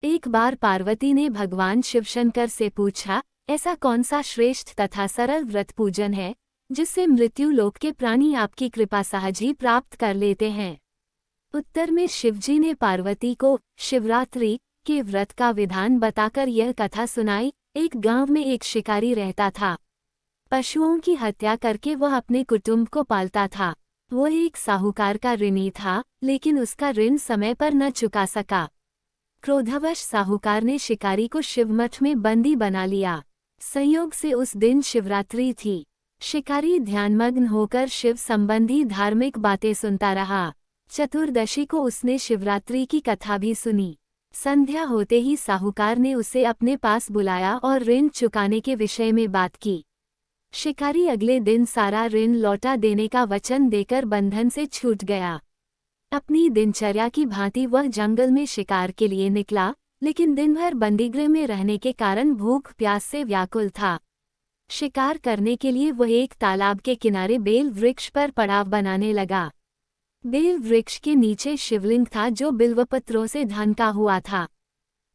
एक बार पार्वती ने भगवान शिवशंकर से पूछा, ऐसा कौन सा श्रेष्ठ तथा सरल व्रत पूजन है जिससे मृत्यु लोक के प्राणी आपकी कृपा सहज ही प्राप्त कर लेते हैं। उत्तर में शिवजी ने पार्वती को शिवरात्रि के व्रत का विधान बताकर यह कथा सुनाई। एक गांव में एक शिकारी रहता था। पशुओं की हत्या करके वह अपने कुटुंब को पालता था। वो एक साहूकार का ऋणी था, लेकिन उसका ऋण समय पर न चुका सका। क्रोधवश साहूकार ने शिकारी को शिवमठ में बंदी बना लिया। संयोग से उस दिन शिवरात्रि थी। शिकारी ध्यानमग्न होकर शिव संबंधी धार्मिक बातें सुनता रहा। चतुर्दशी को उसने शिवरात्रि की कथा भी सुनी। संध्या होते ही साहूकार ने उसे अपने पास बुलाया और ऋण चुकाने के विषय में बात की। शिकारी अगले दिन सारा ऋण लौटा देने का वचन देकर बंधन से छूट गया। अपनी दिनचर्या की भांति वह जंगल में शिकार के लिए निकला, लेकिन दिन भर बंदीगृह में रहने के कारण भूख प्यास से व्याकुल था। शिकार करने के लिए वह एक तालाब के किनारे बेल वृक्ष पर पड़ाव बनाने लगा। बेल वृक्ष के नीचे शिवलिंग था जो बिल्वपत्रों से ढका हुआ था।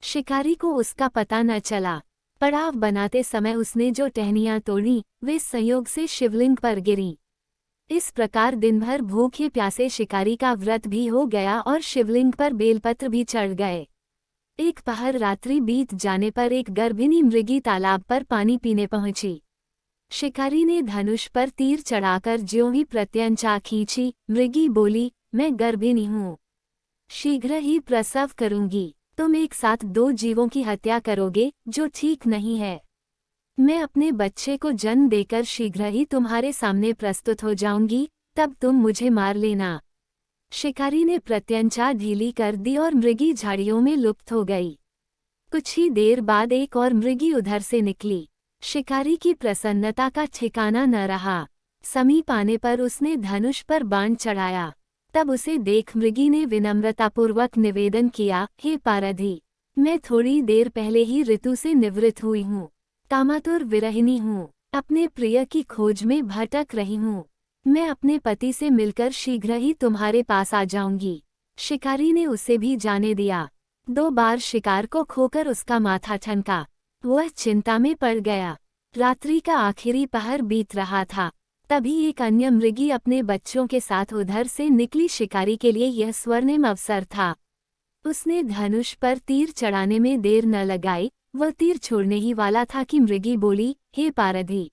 शिकारी को उसका पता न चला। पड़ाव बनाते समय उसने जो टहनियां तोड़ी वे संयोग से शिवलिंग पर गिरी। इस प्रकार दिन भर भूखे प्यासे शिकारी का व्रत भी हो गया और शिवलिंग पर बेलपत्र भी चढ़ गए। एक पहर रात्रि बीत जाने पर एक गर्भिणी मृगी तालाब पर पानी पीने पहुंची। शिकारी ने धनुष पर तीर चढ़ाकर ज्यों ही प्रत्यंचा खींची। मृगी बोली, मैं गर्भिणी हूँ, शीघ्र ही प्रसव करूंगी। तुम एक साथ दो जीवों की हत्या करोगे, जो ठीक नहीं है। मैं अपने बच्चे को जन्म देकर शीघ्र ही तुम्हारे सामने प्रस्तुत हो जाऊंगी, तब तुम मुझे मार लेना। शिकारी ने प्रत्यंचा ढीली कर दी और मृगी झाड़ियों में लुप्त हो गई। कुछ ही देर बाद एक और मृगी उधर से निकली। शिकारी की प्रसन्नता का ठिकाना न रहा। समीप आने पर उसने धनुष पर बाण चढ़ाया। तब उसे देख मृगी ने विनम्रतापूर्वक निवेदन किया, हे पारधी, मैं थोड़ी देर पहले ही ऋतु से निवृत्त हुई हूँ। कामातुर विरहिणी हूँ, अपने प्रिय की खोज में भटक रही हूँ। मैं अपने पति से मिलकर शीघ्र ही तुम्हारे पास आ जाऊंगी। शिकारी ने उसे भी जाने दिया। 2 बार शिकार को खोकर उसका माथा ठनका। वह चिंता में पड़ गया। रात्रि का आखिरी पहर बीत रहा था। तभी एक अन्य मृगी अपने बच्चों के साथ उधर से निकली। शिकारी के लिए यह स्वर्णिम अवसर था। उसने धनुष पर तीर चढ़ाने में देर न लगाई। वह तीर छोड़ने ही वाला था कि मृगी बोली, हे पारधी,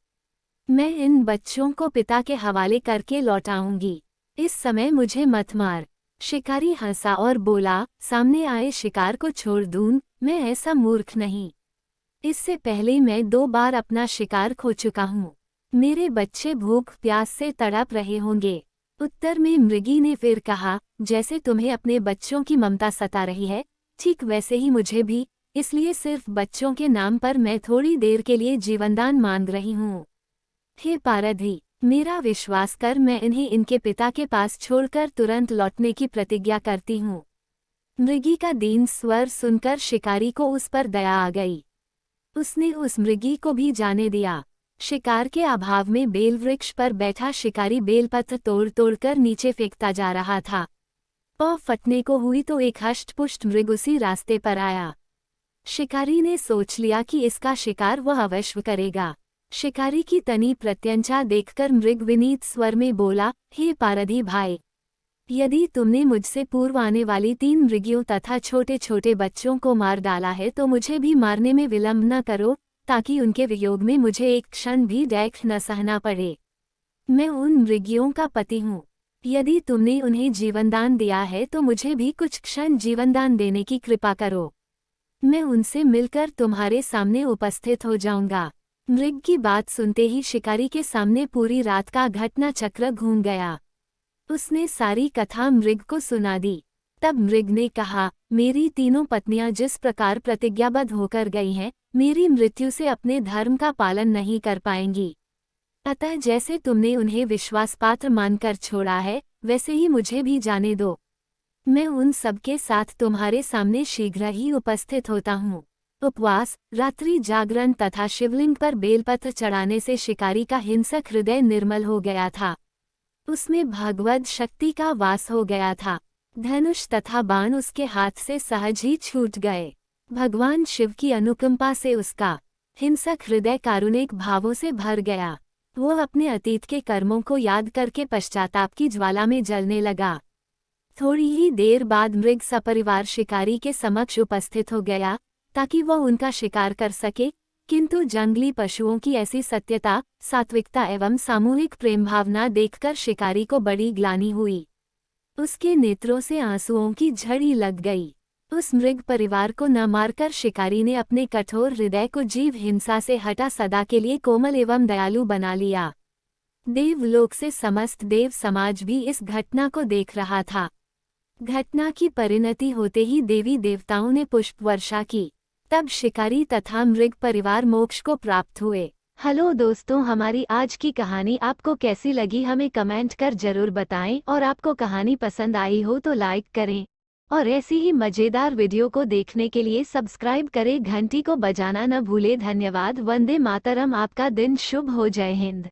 मैं इन बच्चों को पिता के हवाले करके लौटाऊंगी। इस समय मुझे मत मार। शिकारी हंसा और बोला, सामने आए शिकार को छोड़ दूं, मैं ऐसा मूर्ख नहीं। इससे पहले मैं 2 बार अपना शिकार खो चुका हूँ। मेरे बच्चे भूख प्यास से तड़प रहे होंगे। उत्तर में मृगी ने फिर कहा, जैसे तुम्हें अपने बच्चों की ममता सता रही है, ठीक वैसे ही मुझे भी, इसलिए सिर्फ बच्चों के नाम पर मैं थोड़ी देर के लिए जीवनदान मांग रही हूँ। हे पारधी, मेरा विश्वास कर, मैं इन्हें इनके पिता के पास छोड़कर तुरंत लौटने की प्रतिज्ञा करती हूँ। मृगी का दीन स्वर सुनकर शिकारी को उस पर दया आ गई। उसने उस मृगी को भी जाने दिया। शिकार के अभाव में बेल वृक्ष पर बैठा शिकारी बेलपत्र तोड़ तोड़कर नीचे फेंकता जा रहा था। पौ फटने को हुई तो एक हष्टपुष्ट मृग उसी रास्ते पर आया। शिकारी ने सोच लिया कि इसका शिकार वह अवश्य करेगा। शिकारी की तनी प्रत्यंचा देखकर मृग विनीत स्वर में बोला, हे पारधी भाई, यदि तुमने मुझसे पूर्व आने वाली 3 मृगियों तथा छोटे छोटे बच्चों को मार डाला है तो मुझे भी मारने में विलंब न करो, ताकि उनके वियोग में मुझे एक क्षण भी दैख न सहना पड़े। मैं उन मृगियों का पति हूँ। यदि तुमने उन्हें जीवनदान दिया है तो मुझे भी कुछ क्षण जीवनदान देने की कृपा करो। मैं उनसे मिलकर तुम्हारे सामने उपस्थित हो जाऊंगा। मृग की बात सुनते ही शिकारी के सामने पूरी रात का घटना चक्र घूम गया। उसने सारी कथा मृग को सुना दी। तब मृग ने कहा, मेरी 3 पत्नियां जिस प्रकार प्रतिज्ञाबद्ध होकर गई हैं, मेरी मृत्यु से अपने धर्म का पालन नहीं कर पाएंगी। अतः जैसे तुमने उन्हें विश्वासपात्र मानकर छोड़ा है, वैसे ही मुझे भी जाने दो। मैं उन सबके साथ तुम्हारे सामने शीघ्र ही उपस्थित होता हूँ। उपवास, रात्रि जागरण तथा शिवलिंग पर बेलपत्र चढ़ाने से शिकारी का हिंसक हृदय निर्मल हो गया था। उसमें भगवद शक्ति का वास हो गया था। धनुष तथा बाण उसके हाथ से सहज ही छूट गए। भगवान शिव की अनुकंपा से उसका हिंसक हृदय कारुणिक भावों से भर गया। वो अपने अतीत के कर्मों को याद करके पश्चाताप की ज्वाला में जलने लगा। थोड़ी ही देर बाद मृग सपरिवार शिकारी के समक्ष उपस्थित हो गया ताकि वह उनका शिकार कर सके, किंतु जंगली पशुओं की ऐसी सत्यता, सात्विकता एवं सामूहिक प्रेम भावना देखकर शिकारी को बड़ी ग्लानि हुई। उसके नेत्रों से आंसुओं की झड़ी लग गई। उस मृग परिवार को न मारकर शिकारी ने अपने कठोर हृदय को जीव हिंसा से हटा सदा के लिए कोमल एवं दयालु बना लिया। देवलोक से समस्त देव समाज भी इस घटना को देख रहा था। घटना की परिणति होते ही देवी देवताओं ने पुष्प वर्षा की। तब शिकारी तथा मृग परिवार मोक्ष को प्राप्त हुए। हेलो दोस्तों, हमारी आज की कहानी आपको कैसी लगी हमें कमेंट कर जरूर बताएं, और आपको कहानी पसंद आई हो तो लाइक करें और ऐसी ही मजेदार वीडियो को देखने के लिए सब्सक्राइब करें, घंटी को बजाना न भूले। धन्यवाद। वंदे मातरम। आपका दिन शुभ हो। जय हिंद।